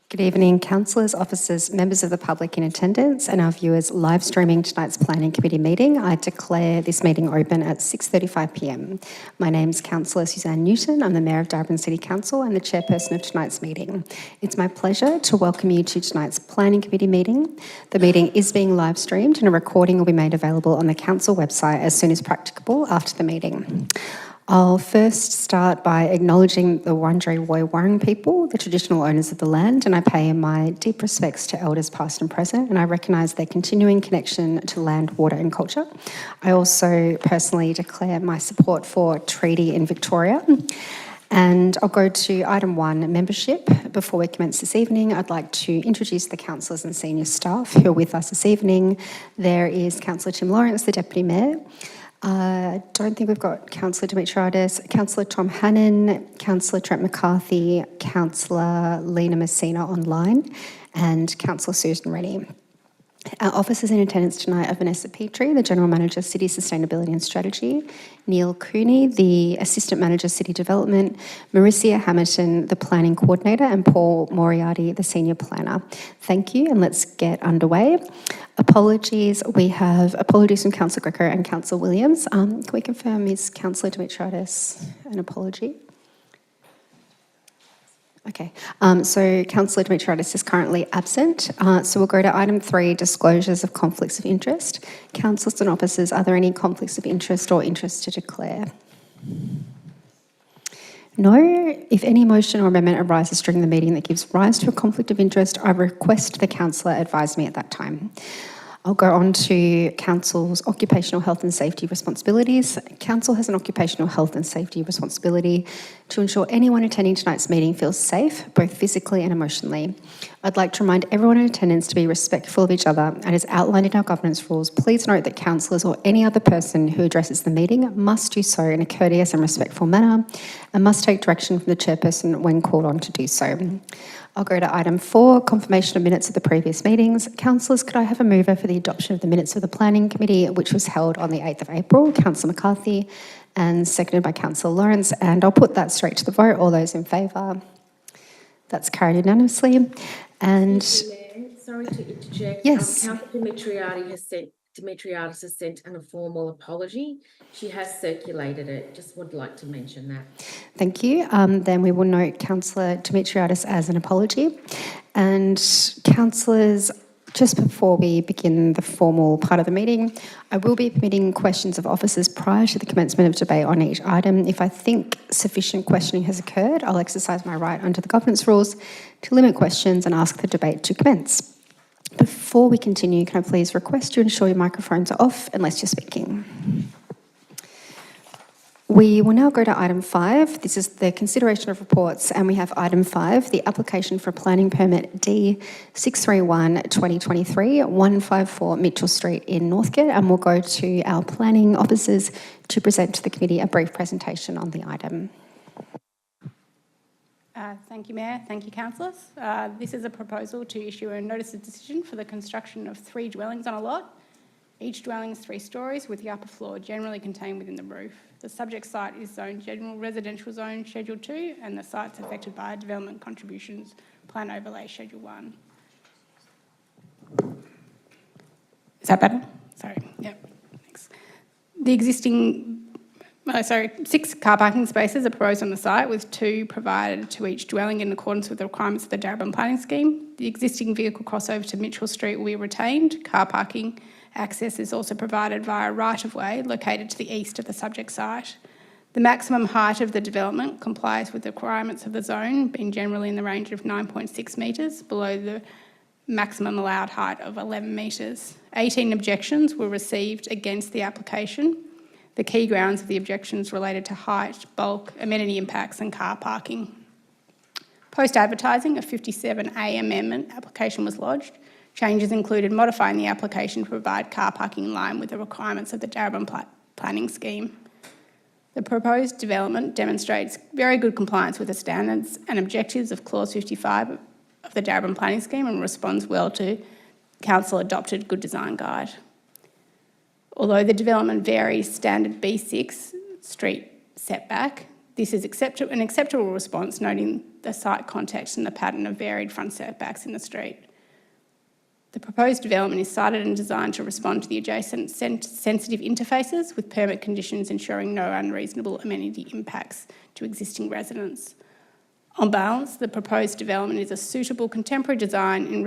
Good evening, councillors, officers, members of the public in attendance and our viewers live streaming tonight's Planning Committee meeting. I declare this meeting open at 6:35pm. My name is Councillor Suzanne Newton. I'm the Mayor of Darebin City Council and the chairperson of tonight's meeting. It's my pleasure to welcome you to tonight's Planning Committee meeting. The meeting is being live streamed and a recording will be made available on the council website as soon as practicable after the meeting. I'll first start by acknowledging the Wurundjeri Woi-wurrung people, the traditional owners of the land, and I pay my deep respects to elders past and present, and I recognise their continuing connection to land, water and culture. I also personally declare my support for treaty in Victoria. And I'll go to item 1, membership. Before we commence this evening, I'd like to introduce the councillors and senior staff who are with us this evening. There is Councillor Tim Lawrence, the Deputy Mayor. I don't think we've got Councillor Dimitriadis, Councillor Tom Hannon, Councillor Trent McCarthy, Councillor Lena Messina online, and Councillor Susan Rennie. Our officers in attendance tonight are Vanessa Petrie, the General Manager, City Sustainability and Strategy, Neil Cooney, the Assistant Manager, City Development, Marisia Hamilton, the Planning Coordinator, and Paul Moriarty, the Senior Planner. Thank you, and let's get underway. Apologies. We have apologies from Councillor Greco and Councillor Williams. Can we confirm is Councillor Dimitriadis an apology? Okay, so Councillor Dimitriadis is currently absent. So we'll go to item 3, disclosures of conflicts of interest. Councillors and officers, are there any conflicts of interest or interest to declare? No. If any motion or amendment arises during the meeting that gives rise to a conflict of interest, I request the councillor advise me at that time. I'll go on to Council's occupational health and safety responsibilities. Council has an occupational health and safety responsibility to ensure anyone attending tonight's meeting feels safe, both physically and emotionally. I'd like to remind everyone in attendance to be respectful of each other, and as outlined in our governance rules, please note that councillors or any other person who addresses the meeting must do so in a courteous and respectful manner and must take direction from the chairperson when called on to do so. I'll go to item 4, confirmation of minutes of the previous meetings. Councillors, could I have a mover for the adoption of the minutes of the Planning Committee, which was held on the 8th of April? Councillor McCarthy, and seconded by Councillor Lawrence. And I'll put that straight to the vote. All those in favour? That's carried unanimously. And sorry to interject. Yes. Councillor Dimitriadis has sent a formal apology. She has circulated it. Just would like to mention that. Thank you. Then we will note Councillor Dimitriadis as an apology. And councillors, just before we begin the formal part of the meeting, I will be permitting questions of officers prior to the commencement of debate on each item. If I think sufficient questioning has occurred, I'll exercise my right under the governance rules to limit questions and ask the debate to commence. Before we continue, can I please request you ensure your microphones are off unless you're speaking. We will now go to item 5. This is the consideration of reports, and we have item 5, the application for planning permit D631-2023, 154 Mitchell Street in Northcote, and we'll go to our planning officers to present to the committee a brief presentation on the item. Thank you, Mayor. Thank you, councillors. This is a proposal to issue a notice of decision for the construction of 3 dwellings on a lot. Each dwelling is 3 storeys, with the upper floor generally contained within the roof. The subject site is zoned General Residential Zone Schedule 2, and the site's affected by Development Contributions Plan Overlay Schedule 1. Is that better? Sorry. Yep. Thanks. The existing 6 car parking spaces are proposed on the site, with 2 provided to each dwelling in accordance with the requirements of the Darebin Planning Scheme. The existing vehicle crossover to Mitchell Street will be retained. Car parking access is also provided via a right-of-way located to the east of the subject site. The maximum height of the development complies with the requirements of the zone, being generally in the range of 9.6 metres, below the maximum allowed height of 11 metres. 18 objections were received against the application. The key grounds of the objections related to height, bulk, amenity impacts and car parking. Post-advertising, a 57A amendment application was lodged. Changes included modifying the application to provide car parking in line with the requirements of the Darebin Planning Scheme. The proposed development demonstrates very good compliance with the standards and objectives of Clause 55 of the Darebin Planning Scheme and responds well to Council-adopted Good Design Guide. Although the development varies standard B6 street setback, this is an acceptable response, noting the site context and the pattern of varied front setbacks in the street. The proposed development is sited and designed to respond to the adjacent sensitive interfaces, with permit conditions ensuring no unreasonable amenity impacts to existing residents. On balance, the proposed development is a suitable contemporary design in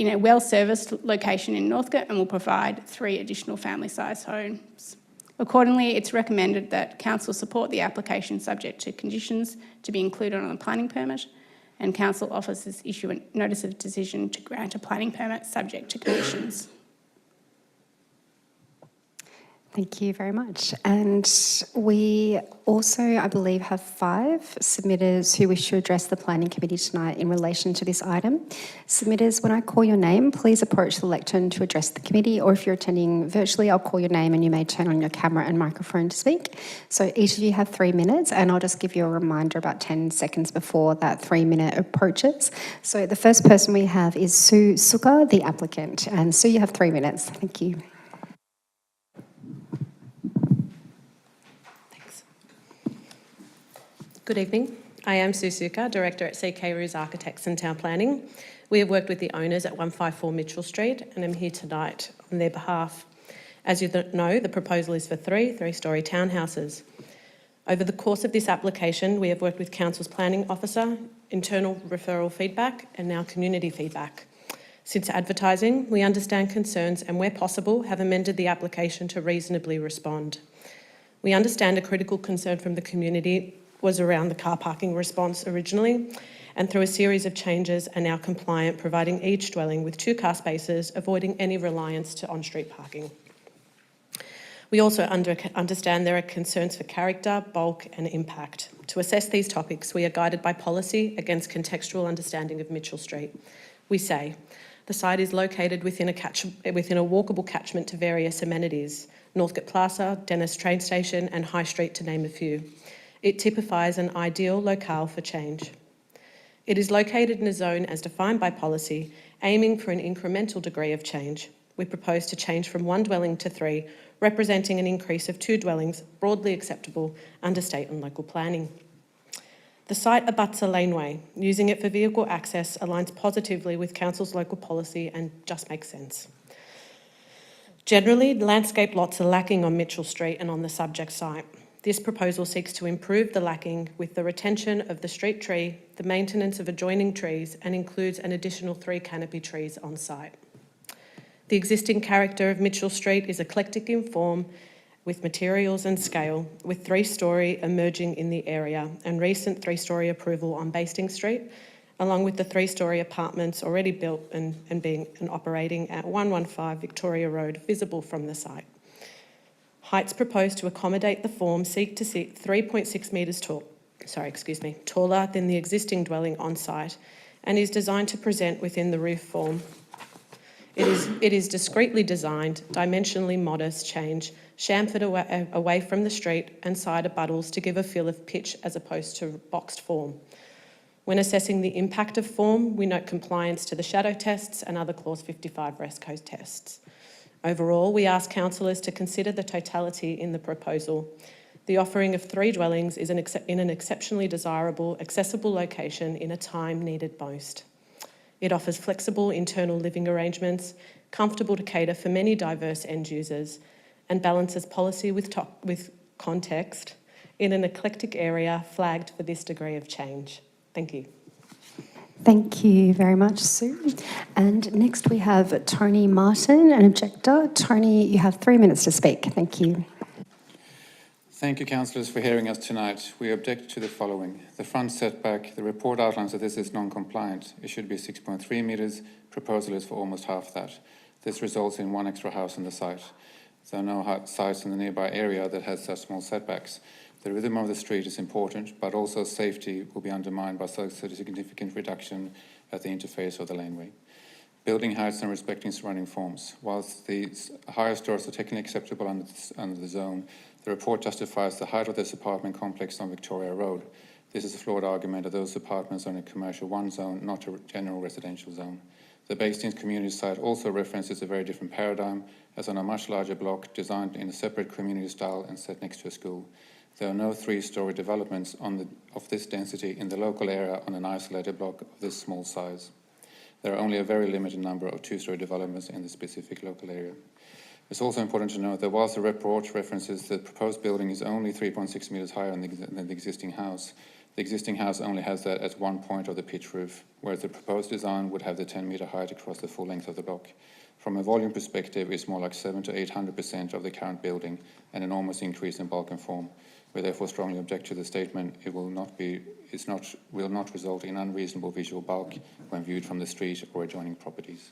a well-serviced location in Northcote, and will provide 3 additional family-sized homes. Accordingly, it's recommended that Council support the application subject to conditions to be included on the planning permit, and Council officers issue a notice of decision to grant a planning permit subject to conditions. Thank you very much. And we also, I believe, have 5 submitters who wish to address the Planning Committee tonight in relation to this item. Submitters, when I call your name, please approach the lectern to address the committee, or if you're attending virtually, I'll call your name and you may turn on your camera and microphone to speak. So each of you have 3 minutes, and I'll just give you a reminder about 10 seconds before that 3-minute approaches. So the first person we have is Sue Suka, the applicant. And Sue, you have 3 minutes. Thank you. Good evening. I am Sue Suka, Director at CK Roos Architects and Town Planning. We have worked with the owners at 154 Mitchell Street, and I'm here tonight on their behalf. As you know, the proposal is for 3 three-storey townhouses. Over the course of this application, we have worked with Council's Planning Officer, internal referral feedback, and now community feedback. Since advertising, we understand concerns and, where possible, have amended the application to reasonably respond. We understand a critical concern from the community was around the car parking response originally, and through a series of changes are now compliant, providing each dwelling with 2 car spaces, avoiding any reliance to on-street parking. We also understand there are concerns for character, bulk and impact. To assess these topics, we are guided by policy against contextual understanding of Mitchell Street. We say, the site is located within a walkable catchment to various amenities, Northcote Plaza, Dennis train station and High Street, to name a few. It typifies an ideal locale for change. It is located in a zone as defined by policy, aiming for an incremental degree of change. We propose to change from 1 dwelling to 3, representing an increase of 2 dwellings, broadly acceptable under state and local planning. The site abuts a laneway. Using it for vehicle access aligns positively with Council's local policy and just makes sense. Generally, landscape lots are lacking on Mitchell Street and on the subject site. This proposal seeks to improve the lacking with the retention of the street tree, the maintenance of adjoining trees, and includes an additional 3 canopy trees on site. The existing character of Mitchell Street is eclectic in form, with materials and scale, with 3-storey emerging in the area and recent 3-storey approval on Basting Street, along with the 3-storey apartments already built and operating at 115 Victoria Road, visible from the site. Heights proposed to accommodate the form seek to sit 3.6 metres taller than the existing dwelling on site, and is designed to present within the roof form. It is discreetly designed, dimensionally modest change, chamfered away from the street and side abuttals to give a feel of pitch as opposed to boxed form. When assessing the impact of form, we note compliance to the shadow tests and other Clause 55 Rest Code tests. Overall, we ask councillors to consider the totality in the proposal. The offering of 3 dwellings is in an exceptionally desirable, accessible location in a time needed most. It offers flexible internal living arrangements, comfortable to cater for many diverse end users, and balances policy with context in an eclectic area flagged for this degree of change. Thank you. Thank you very much, Sue. And next we have Tony Martin, an objector. Tony, you have 3 minutes to speak. Thank you. Thank you, councillors, for hearing us tonight. We object to the following. The front setback, the report outlines that this is non-compliant. It should be 6.3 metres. Proposal is for almost half that. This results in 1 extra house on the site. There are no sites in the nearby area that has such small setbacks. The rhythm of the street is important, but also safety will be undermined by such a significant reduction at the interface of the laneway. Building heights and respecting surrounding forms. Whilst the higher stores are technically acceptable under the zone, the report justifies the height of this apartment complex on Victoria Road. This is a flawed argument that those apartments are in a commercial 1 zone, not a general residential zone. The Bastings community site also references a very different paradigm, as on a much larger block designed in a separate community style and set next to a school. There are no three-storey developments of this density in the local area on an isolated block of this small size. There are only a very limited number of two-storey developments in the specific local area. It's also important to note that whilst the report references the proposed building is only 3.6 metres higher than the existing house only has that at one point of the pitch roof, whereas the proposed design would have the 10-metre height across the full length of the block. From a volume perspective, it's more like 700% to 800% of the current building, an enormous increase in bulk and form. We therefore strongly object to the statement. It will not result in unreasonable visual bulk when viewed from the street or adjoining properties.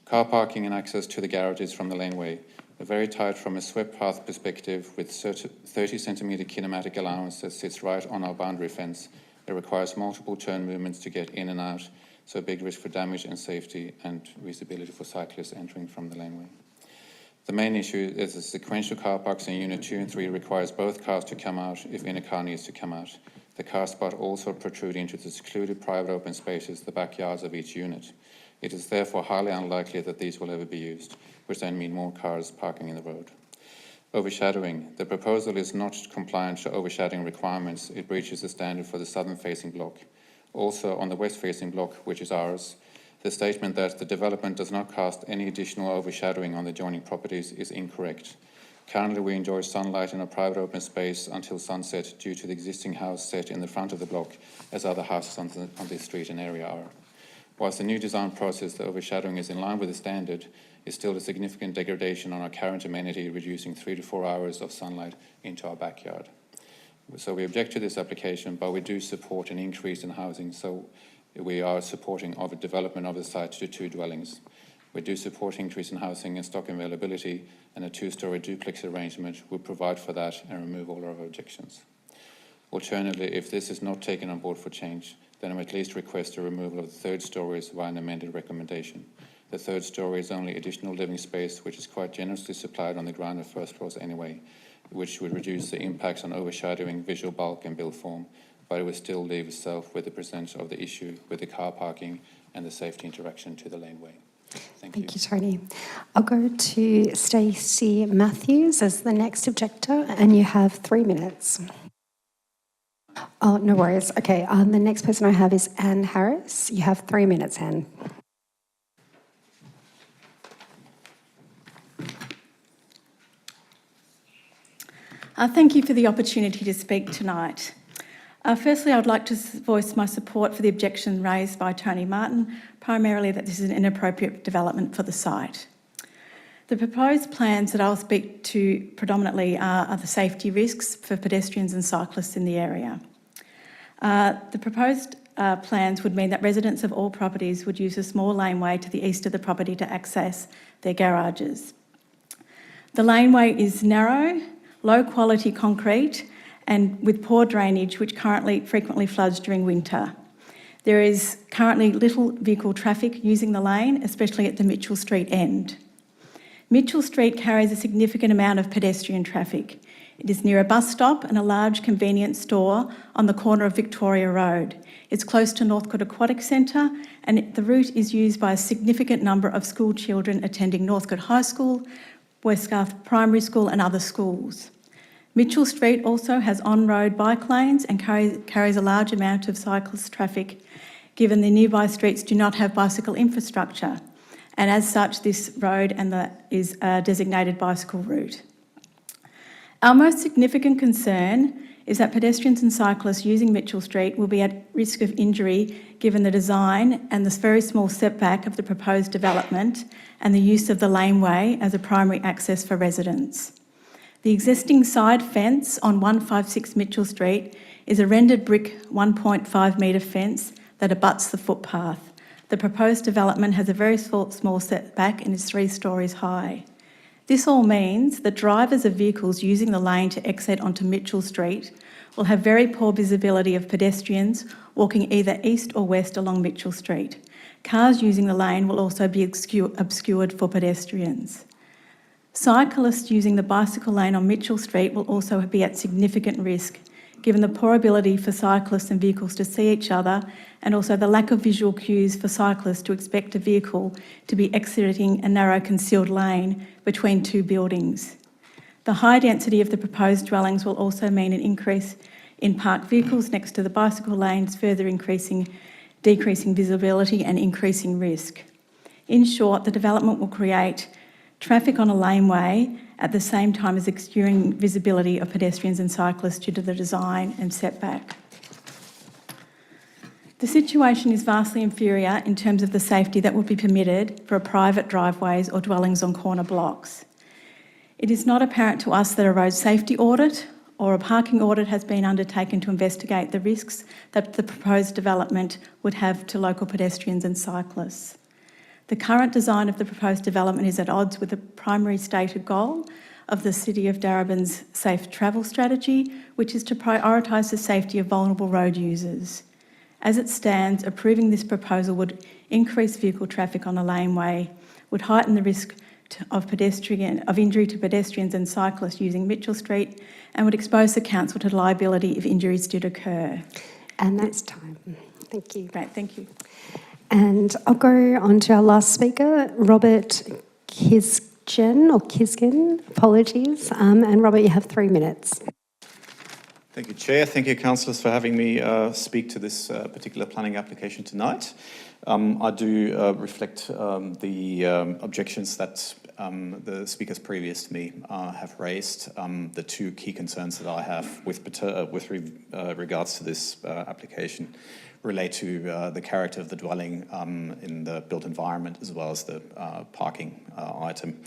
Car parking and access to the garages from the laneway are very tight from a swept path perspective, with 30 centimetre kinematic allowance that sits right on our boundary fence. It requires multiple turn movements to get in and out, so a big risk for damage and safety and visibility for cyclists entering from the laneway. The main issue is the sequential car parks in Unit 2 and 3 requires both cars to come out if in a car needs to come out. The car spot also protrude into the secluded private open spaces, the backyards of each unit. It is therefore highly unlikely that these will ever be used, which then mean more cars parking in the road. Overshadowing. The proposal is not compliant to overshadowing requirements. It breaches the standard for the southern-facing block. Also, on the west-facing block, which is ours, the statement that the development does not cast any additional overshadowing on the adjoining properties is incorrect. Currently, we enjoy sunlight in a private open space until sunset due to the existing house set in the front of the block, as other houses on this street and area are. Whilst the new design process, the overshadowing is in line with the standard, is still a significant degradation on our current amenity, reducing 3 to 4 hours of sunlight into our backyard. So we object to this application, but we do support an increase in housing. So we are supporting of a development of the site to 2 dwellings. We do support increase in housing and stock availability, and a 2-storey duplex arrangement will provide for that and remove all our objections. Alternatively, if this is not taken on board for change, then I would at least request a removal of the 3rd stories via an amended recommendation. The 3rd story is only additional living space, which is quite generously supplied on the ground and first floors anyway, which would reduce the impacts on overshadowing, visual bulk and build form, but it would still leave itself with the presence of the issue with the car parking and the safety interaction to the laneway. Thank you. Thank you, Tony. I'll go to Stacey Matthews as the next objector, and you have 3 minutes. Oh, no worries. Okay, the next person I have is Anne Harris. You have 3 minutes, Anne. Thank you for the opportunity to speak tonight. Firstly, I would like to voice my support for the objection raised by Tony Martin, primarily that this is an inappropriate development for the site. The proposed plans that I'll speak to predominantly are the safety risks for pedestrians and cyclists in the area. The proposed plans would mean that residents of all properties would use a small laneway to the east of the property to access their garages. The laneway is narrow, low quality concrete and with poor drainage, which currently frequently floods during winter. There is currently little vehicle traffic using the lane, especially at the Mitchell Street end. Mitchell Street carries a significant amount of pedestrian traffic. It is near a bus stop and a large convenience store on the corner of Victoria Road. It's close to Northcote Aquatic Centre, and the route is used by a significant number of school children attending Northcote High School, Westgarth Primary School and other schools. Mitchell Street also has on-road bike lanes and carries a large amount of cyclist traffic, given the nearby streets do not have bicycle infrastructure, and as such this road is a designated bicycle route. Our most significant concern is that pedestrians and cyclists using Mitchell Street will be at risk of injury given the design and this very small setback of the proposed development and the use of the laneway as a primary access for residents. The existing side fence on 156 Mitchell Street is a rendered brick 1.5 metre fence that abuts the footpath. The proposed development has a very small setback and is 3 stories high. This all means that drivers of vehicles using the lane to exit onto Mitchell Street will have very poor visibility of pedestrians walking either east or west along Mitchell Street. Cars using the lane will also be obscured for pedestrians. Cyclists using the bicycle lane on Mitchell Street will also be at significant risk, given the poor ability for cyclists and vehicles to see each other, and also the lack of visual cues for cyclists to expect a vehicle to be exiting a narrow concealed lane between 2 buildings. The high density of the proposed dwellings will also mean an increase in parked vehicles next to the bicycle lanes, further decreasing visibility and increasing risk. In short, the development will create traffic on a laneway at the same time as obscuring visibility of pedestrians and cyclists due to the design and setback. The situation is vastly inferior in terms of the safety that will be permitted for private driveways or dwellings on corner blocks. It is not apparent to us that a road safety audit or a parking audit has been undertaken to investigate the risks that the proposed development would have to local pedestrians and cyclists. The current design of the proposed development is at odds with the primary stated goal of the City of Darebin's safe travel strategy, which is to prioritise the safety of vulnerable road users. As it stands, approving this proposal would increase vehicle traffic on a laneway, would heighten the risk of injury to pedestrians and cyclists using Mitchell Street, and would expose the council to liability if injuries did occur. And that's time. Thank you. Great, thank you. And I'll go on to our last speaker, Robert Kisgen, apologies. And Robert, you have 3 minutes. Thank you, Chair. Thank you, councillors, for having me speak to this particular planning application tonight. I do reflect the objections that the speakers previous to me have raised. The 2 key concerns that I have with regards to this application relate to the character of the dwelling in the built environment as well as the parking item.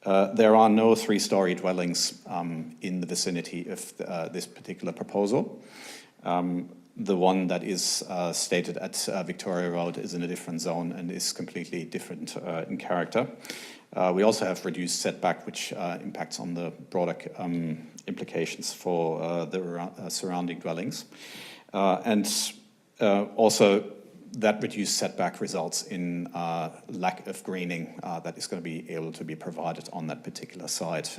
There are no 3-storey dwellings in the vicinity of this particular proposal. The one that is stated at Victoria Road is in a different zone and is completely different in character. We also have reduced setback, which impacts on the broader implications for the surrounding dwellings. Also, that reduced setback results in lack of greening that is going to be able to be provided on that particular site.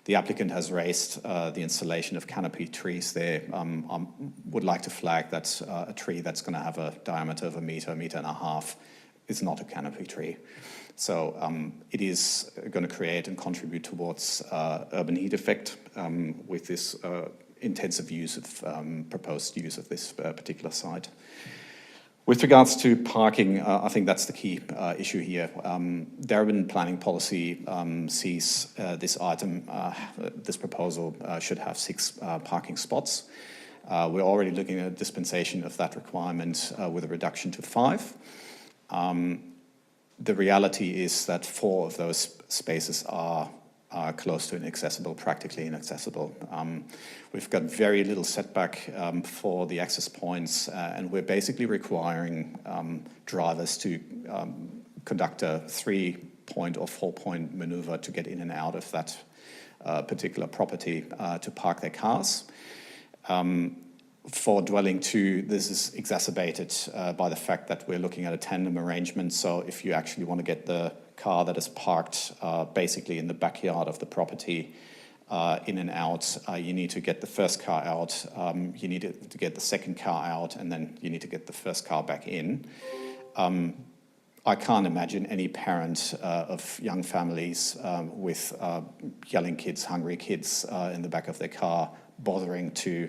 The applicant has raised the installation of canopy trees there. I would like to flag that a tree that's going to have a diameter of 1 metre, 1.5 metres is not a canopy tree. So it is going to create and contribute towards urban heat effect with this intensive use of proposed use of this particular site. With regards to parking, I think that's the key issue here. Darebin planning policy sees this item, this proposal should have 6 parking spots. We're already looking at a dispensation of that requirement with a reduction to 5. The reality is that 4 of those spaces are close to inaccessible, practically inaccessible. We've got very little setback for the access points, and we're basically requiring drivers to conduct a 3-point or 4-point manoeuvre to get in and out of that particular property to park their cars. For dwelling 2, this is exacerbated by the fact that we're looking at a tandem arrangement. So if you actually want to get the car that is parked basically in the backyard of the property in and out, you need to get the first car out, you need to get the second car out, and then you need to get the first car back in. I can't imagine any parent of young families with yelling kids, hungry kids in the back of their car bothering to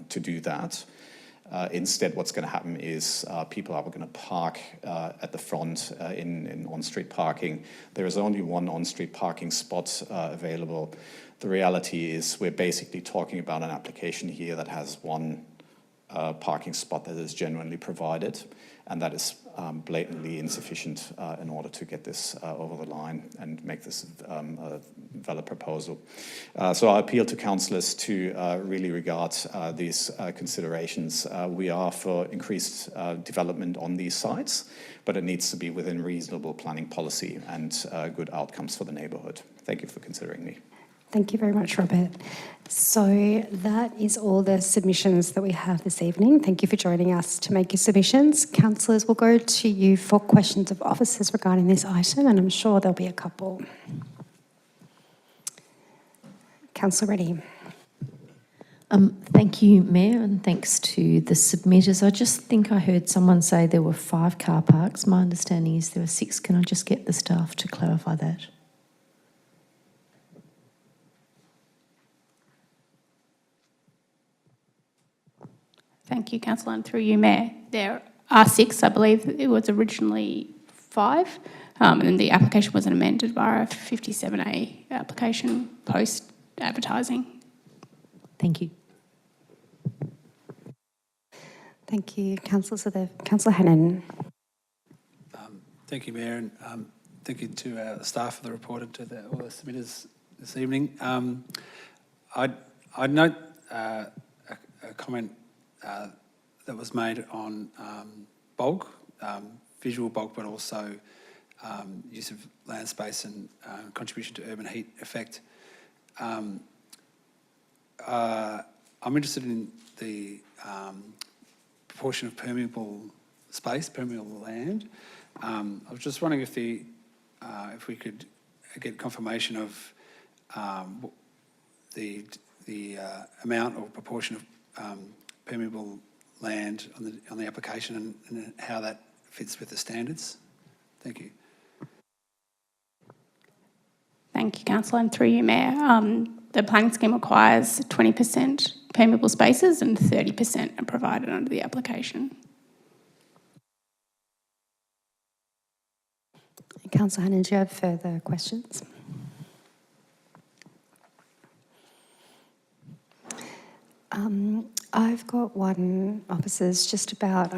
do that. Instead, what's going to happen is people are going to park at the front in on-street parking. There is only one on-street parking spot available. The reality is we're basically talking about an application here that has one parking spot that is genuinely provided, and that is blatantly insufficient in order to get this over the line and make this a valid proposal. So I appeal to councillors to really regard these considerations. We are for increased development on these sites, but it needs to be within reasonable planning policy and good outcomes for the neighbourhood. Thank you for considering me. Thank you very much, Robert. So that is all the submissions that we have this evening. Thank you for joining us to make your submissions. Councillors, we'll go to you for questions of officers regarding this item, and I'm sure there'll be a couple. Councillor Reddy. Thank you, Mayor, and thanks to the submitters. I just think I heard someone say there were 5 car parks. My understanding is there are 6. Can I just get the staff to clarify that? Thank you, Councillor, and through you, Mayor. There are 6, I believe it was originally 5, and the application was amended via a 57A application post-advertising. Thank you. Thank you, Councillor. Councillor Hannan. Thank you, Mayor, and thank you to the staff of the report and to all the submitters this evening. I'd note a comment that was made on bulk, visual bulk, but also use of land space and contribution to urban heat effect. I'm interested in the proportion of permeable space, permeable land. I was just wondering if we could get confirmation of the amount or proportion of permeable land on the application and how that fits with the standards. Thank you. Thank you, Councillor, and through you, Mayor. The planning scheme requires 20% permeable spaces and 30% are provided under the application. Councillor Hannan, do you have further questions? I've got one, officers, just about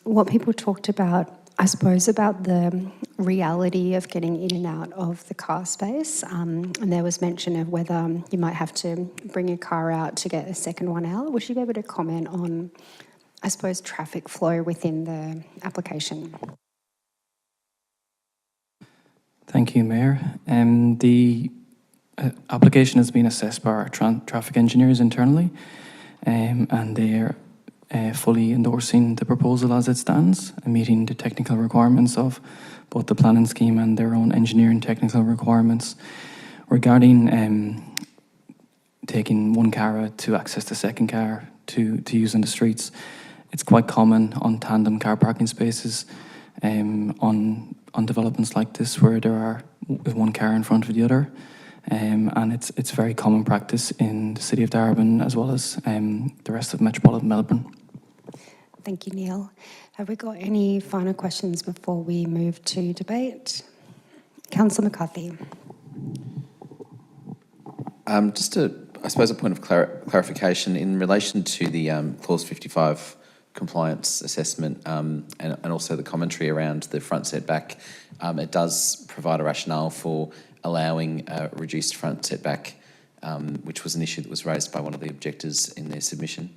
what people talked about, I suppose, about the reality of getting in and out of the car space. And there was mention of whether you might have to bring your car out to get a second one out. Would you be able to comment on, I suppose, traffic flow within the application? Thank you, Mayor. The application has been assessed by our traffic engineers internally, and they are fully endorsing the proposal as it stands, and meeting the technical requirements of both the planning scheme and their own engineering technical requirements. Regarding taking one car out to access the second car to use in the streets, it's quite common on tandem car parking spaces on developments like this where there are one car in front of the other. And it's very common practice in the city of Darebin as well as the rest of metropolitan Melbourne. Thank you, Neil. Have we got any final questions before we move to debate? Councillor McCarthy. Just I suppose a point of clarification in relation to the Clause 55 compliance assessment and also the commentary around the front setback. It does provide a rationale for allowing a reduced front setback, which was an issue that was raised by one of the objectors in their submission.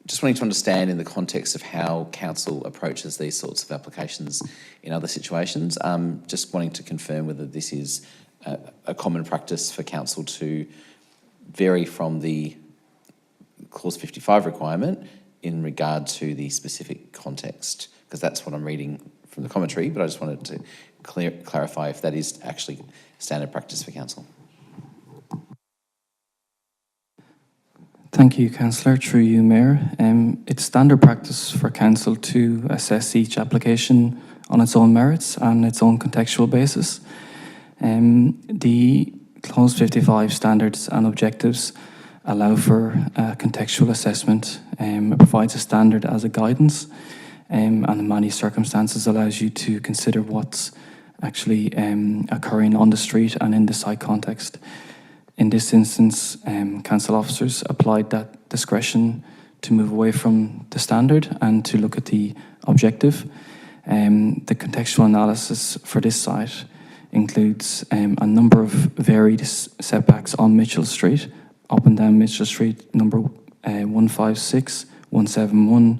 Just wanting to understand in the context of how council approaches these sorts of applications in other situations, just wanting to confirm whether this is a common practice for council to vary from the Clause 55 requirement in regard to the specific context, because that's what I'm reading from the commentary, but I just wanted to clarify if that is actually standard practice for council. Thank you, Councillor. Through you, Mayor. It's standard practice for council to assess each application on its own merits and its own contextual basis. The Clause 55 standards and objectives allow for contextual assessment. It provides a standard as a guidance, and in many circumstances allows you to consider what's actually occurring on the street and in the site context. In this instance, council officers applied that discretion to move away from the standard and to look at the objective. The contextual analysis for this site includes a number of varied setbacks on Mitchell Street, up and down Mitchell Street, number 156, 171,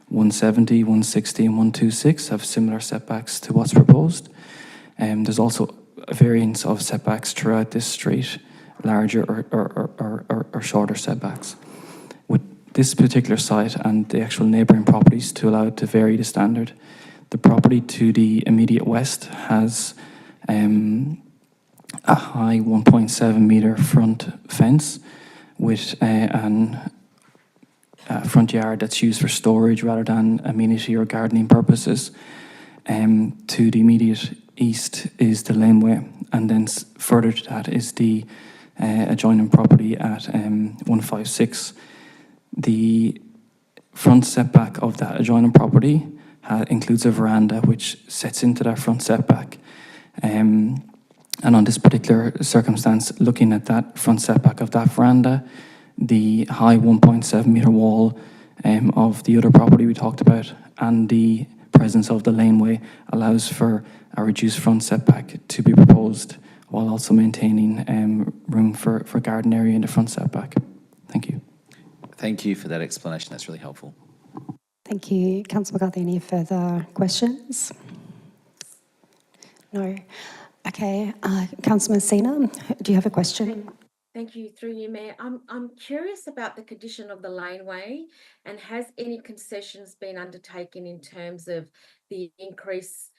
170, 160 and 126 have similar setbacks to what's proposed. There's also a variance of setbacks throughout this street, larger or shorter setbacks. With this particular site and the actual neighbouring properties to allow it to vary the standard, the property to the immediate west has a high 1.7 metre front fence with an front yard that's used for storage rather than amenity or gardening purposes. To the immediate east is the laneway, and then further to that is the adjoining property at 156. The front setback of that adjoining property includes a veranda which sets into that front setback. And on this particular circumstance, looking at that front setback of that veranda, the high 1.7 metre wall of the other property we talked about, and the presence of the laneway allows for a reduced front setback to be proposed, while also maintaining room for garden area in the front setback. Thank you. Thank you for that explanation. That's really helpful. Thank you. Councillor McCarthy, any further questions? No. Okay. Councillor Messina, do you have a question? Thank you, through you, Mayor. I'm curious about the condition of the laneway, and has any concessions been undertaken in terms of the increased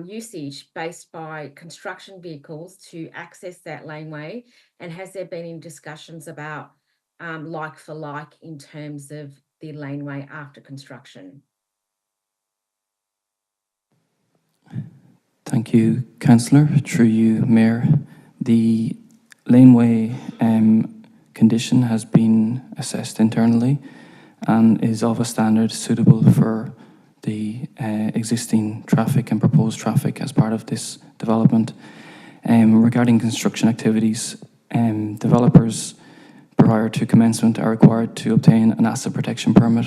usage based by construction vehicles to access that laneway? And has there been any discussions about like for like in terms of the laneway after construction? Thank you, Councillor. Through you, Mayor. The laneway condition has been assessed internally and is of a standard suitable for the existing traffic and proposed traffic as part of this development. Regarding construction activities, developers prior to commencement are required to obtain an asset protection permit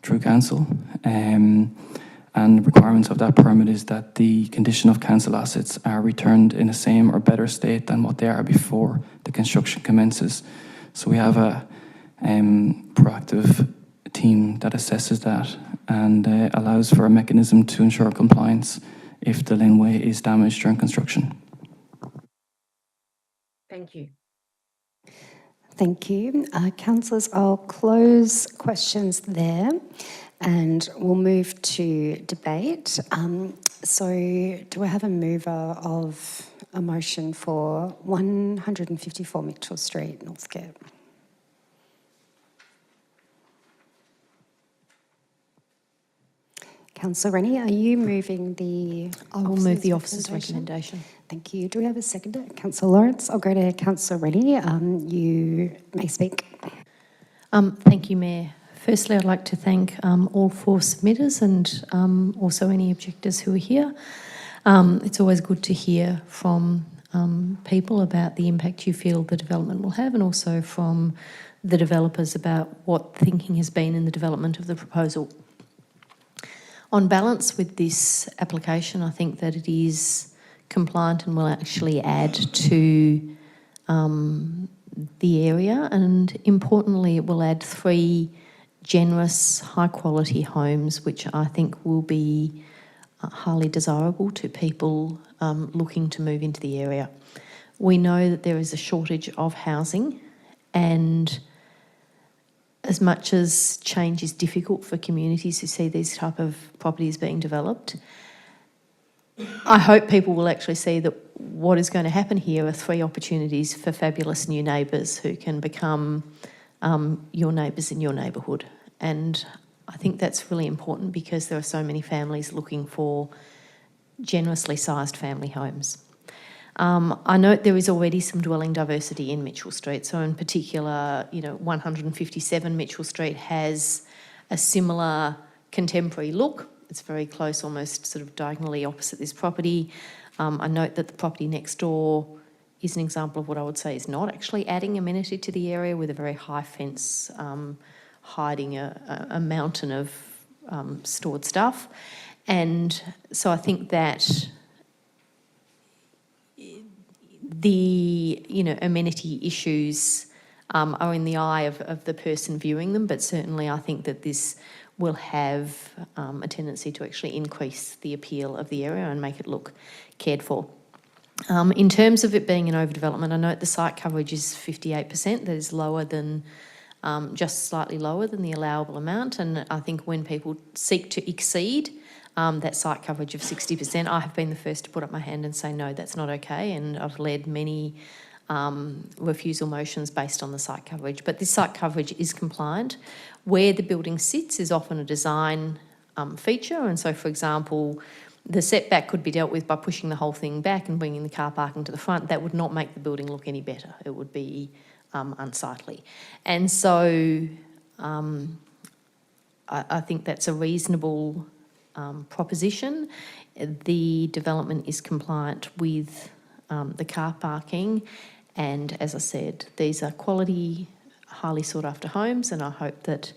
through council. And requirements of that permit is that the condition of council assets are returned in the same or better state than what they are before the construction commences. So we have a proactive team that assesses that and allows for a mechanism to ensure compliance if the laneway is damaged during construction. Thank you. Thank you. Councillors, I'll close questions there and we'll move to debate. So do I have a mover of a motion for 154 Mitchell Street, Northgate? Councillor Rennie, are you moving the I will move the officer's recommendation. Thank you. Do we have a seconder? Councillor Lawrence. I'll go to Councillor Rennie. You may speak. Thank you, Mayor. Firstly, I'd like to thank all 4 submitters and also any objectors who are here. It's always good to hear from people about the impact you feel the development will have, and also from the developers about what thinking has been in the development of the proposal. On balance with this application, I think that it is compliant and will actually add to the area, and importantly it will add 3 generous high quality homes which I think will be highly desirable to people looking to move into the area. We know that there is a shortage of housing, and as much as change is difficult for communities who see these type of properties being developed, I hope people will actually see that what is going to happen here are 3 opportunities for fabulous new neighbours who can become your neighbours in your neighbourhood. And I think that's really important because there are so many families looking for generously sized family homes. I note there is already some dwelling diversity in Mitchell Street. So in particular, 157 Mitchell Street has a similar contemporary look. It's very close, almost sort of diagonally opposite this property. I note that the property next door is an example of what I would say is not actually adding amenity to the area, with a very high fence hiding a mountain of stored stuff. And so I think that the amenity issues are in the eye of the person viewing them, but certainly I think that this will have a tendency to actually increase the appeal of the area and make it look cared for. In terms of it being an overdevelopment, I note the site coverage is 58%. That is lower than, just slightly lower than the allowable amount. And I think when people seek to exceed that site coverage of 60%, I have been the first to put up my hand and say, no, that's not okay. And I've led many refusal motions based on the site coverage. But this site coverage is compliant. Where the building sits is often a design feature. And so, for example, the setback could be dealt with by pushing the whole thing back and bringing the car parking to the front. That would not make the building look any better. It would be unsightly. And so I think that's a reasonable proposition. The development is compliant with the car parking, and as I said, these are quality, highly sought after homes, and I hope that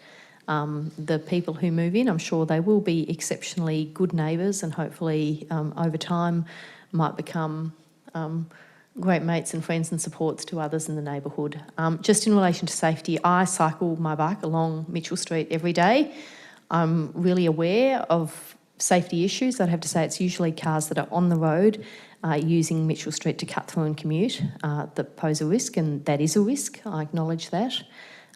the people who move in, I'm sure they will be exceptionally good neighbours, and hopefully over time might become great mates and friends and supports to others in the neighbourhood. Just in relation to safety, I cycle my bike along Mitchell Street every day. I'm really aware of safety issues. I'd have to say it's usually cars that are on the road using Mitchell Street to cut through and commute that pose a risk, and that is a risk, I acknowledge that.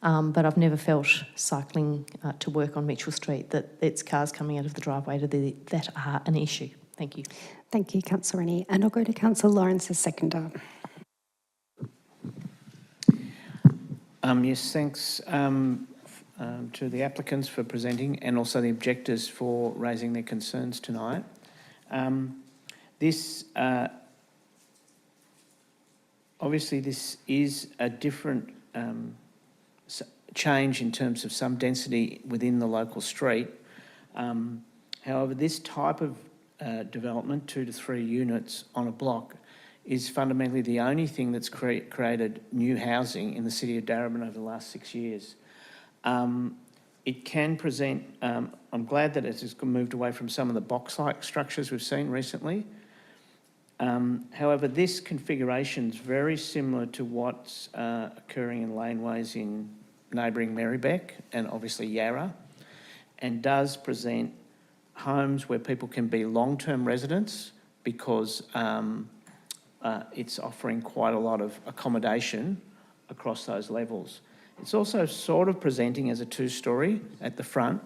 But I've never felt cycling to work on Mitchell Street that it's cars coming out of the driveway that are an issue. Thank you. Thank you, Councillor Rennie. And I'll go to Councillor Lawrence as seconder. Yes, thanks to the applicants for presenting and also the objectors for raising their concerns tonight. Obviously this is a different change in terms of some density within the local street. However, this type of development, 2 to 3 units on a block, is fundamentally the only thing that's created new housing in the city of Darebin over the last 6 years. It can present, I'm glad that it has moved away from some of the box-like structures we've seen recently. However, this configuration is very similar to what's occurring in laneways in neighbouring Marybeck and obviously Yarra, and does present homes where people can be long-term residents because it's offering quite a lot of accommodation across those levels. It's also sort of presenting as a 2-storey at the front.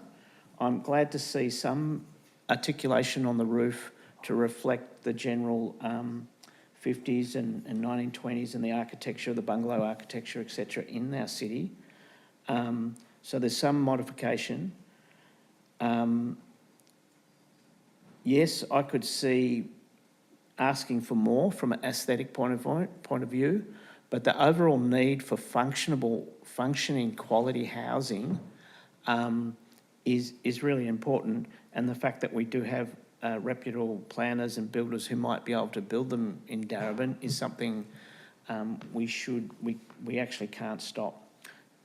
I'm glad to see some articulation on the roof to reflect the general 50s and 1920s and the architecture, the bungalow architecture, etc. in our city. So there's some modification. Yes, I could see asking for more from an aesthetic point of view, but the overall need for functioning quality housing is really important, and the fact that we do have reputable planners and builders who might be able to build them in Darebin is something we actually can't stop.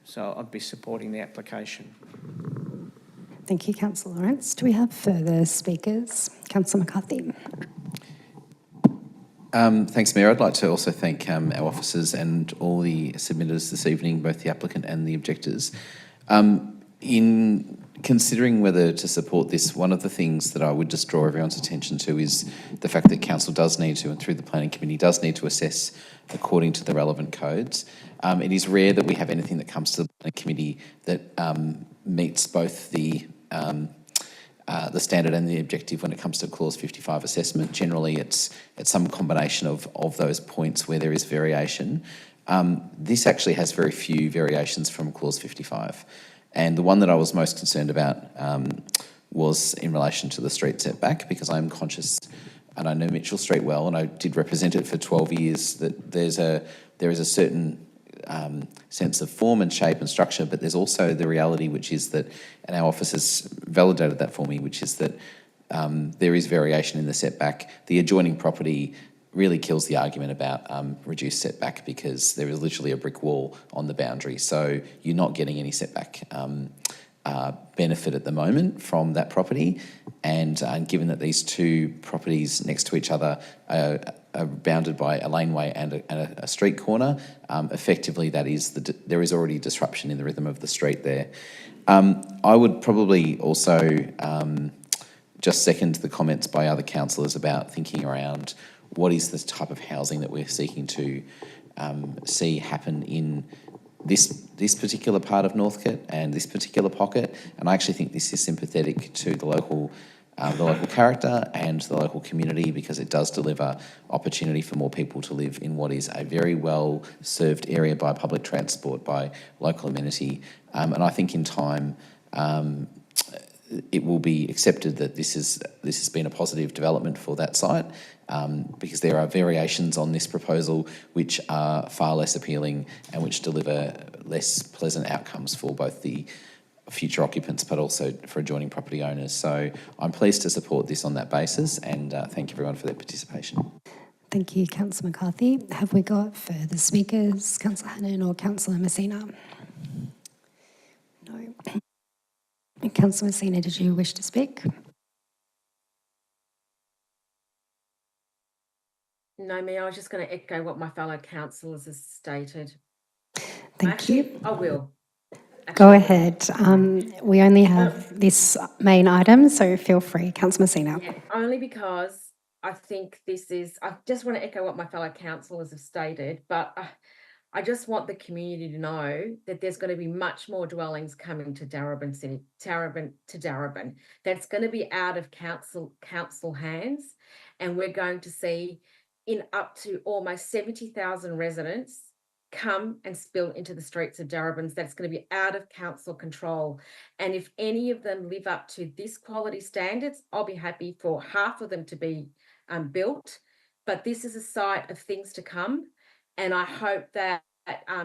So I'd be supporting the application. Thank you, Councillor Lawrence. Do we have further speakers? Councillor McCarthy. Thanks, Mayor. I'd like to also thank our officers and all the submitters this evening, both the applicant and the objectors. In considering whether to support this, one of the things that I would just draw everyone's attention to is the fact that Council does need to, and through the Planning Committee, does need to assess according to the relevant codes. It is rare that we have anything that comes to the Planning Committee that meets both the standard and the objective when it comes to Clause 55 assessment. Generally, it's some combination of those points where there is variation. This actually has very few variations from Clause 55. And the one that I was most concerned about was in relation to the street setback, because I'm conscious, and I know Mitchell Street well, and I did represent it for 12 years, that there is a certain sense of form and shape and structure, but there's also the reality, which is that, and our officers validated that for me, which is that there is variation in the setback. The adjoining property really kills the argument about reduced setback, because there is literally a brick wall on the boundary. So you're not getting any setback benefit at the moment from that property. And given that these two properties next to each other are bounded by a laneway and a street corner, effectively there is already disruption in the rhythm of the street there. I would probably also just second the comments by other councillors about thinking around what is the type of housing that we're seeking to see happen in this particular part of Northcote and this particular pocket. And I actually think this is sympathetic to the local character and the local community, because it does deliver opportunity for more people to live in what is a very well served area by public transport, by local amenity. And I think in time it will be accepted that this has been a positive development for that site, because there are variations on this proposal which are far less appealing and which deliver less pleasant outcomes for both future occupants, but also for adjoining property owners. So I'm pleased to support this on that basis, and thank everyone for their participation. Thank you, Councillor McCarthy. Have we got further speakers, Councillor Hannan or Councillor Messina? No. Councillor Messina, did you wish to speak? No, me, I was just going to echo what my fellow councillors have stated. Thank you. I will. Go Actually, ahead. We only have this main item, so feel free. Councillor Messina. yeah, only because I think I just want to echo what my fellow councillors have stated, but I just want the community to know that there's going to be much more dwellings coming to Darebin City, Darebin. That's going to be out of council hands, and we're going to see in up to almost 70,000 residents come and spill into the streets of Darebin. That's going to be out of council control. And if any of them live up to this quality standards, I'll be happy for half of them to be built. But this is a site of things to come. And I hope that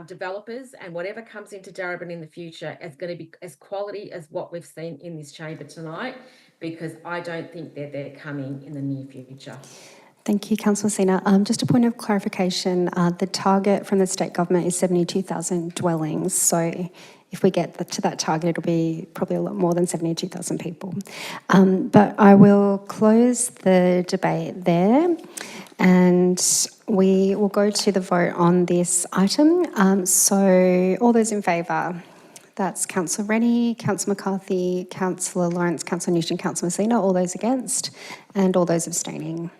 developers and whatever comes into Darebin in the future is going to be as quality as what we've seen in this chamber tonight, because I don't think they're coming in the near future. Thank you, Councillor Messina. Just a point of clarification, the target from the state government is 72,000 dwellings. So if we get to that target, it'll be probably a lot more than 72,000 people. But I will close the debate there, and we will go to the vote on this item. So all those in favour? That's Councillor Rennie, Councillor McCarthy, Councillor Lawrence, Councillor Newton, Councillor Messina. All those against, and all those abstaining.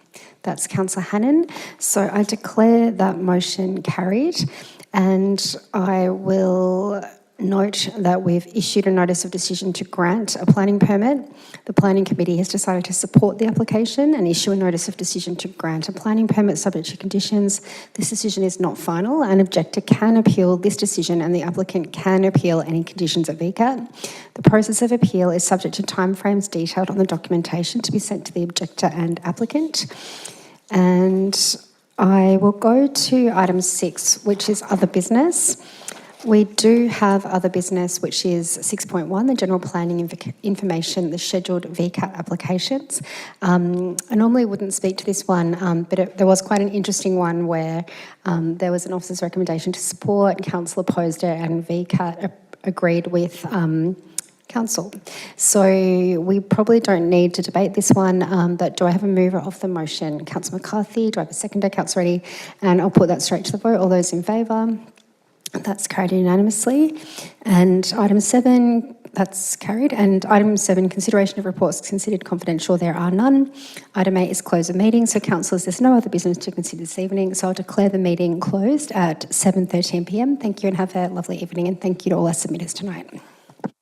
That's Councillor Hannan. So I declare that motion carried, and I will note that we've issued a notice of decision to grant a planning permit. The Planning Committee has decided to support the application and issue a notice of decision to grant a planning permit subject to conditions. This decision is not final. An objector can appeal this decision, and the applicant can appeal any conditions of VCAT. The process of appeal is subject to timeframes detailed on the documentation to be sent to the objector and applicant. And I will go to item 6, which is other business. We do have other business, which is 6.1, the general planning information, the scheduled VCAT applications. I normally wouldn't speak to this one, but there was quite an interesting one where there was an officer's recommendation to support, council opposed it, and VCAT agreed with council. So we probably don't need to debate this one, but do I have a mover of the motion? Councillor McCarthy, do I have a seconder? Councillor Reddy? And I'll put that straight to the vote. All those in favour? That's carried unanimously. And item 7, that's carried. And item 7, consideration of reports considered confidential. There are none. Item 8 is close of meeting. So councillors, there's no other business to consider this evening. So I'll declare the meeting closed at 7:13 p.m. Thank you and have a lovely evening. And thank you to all our submitters tonight.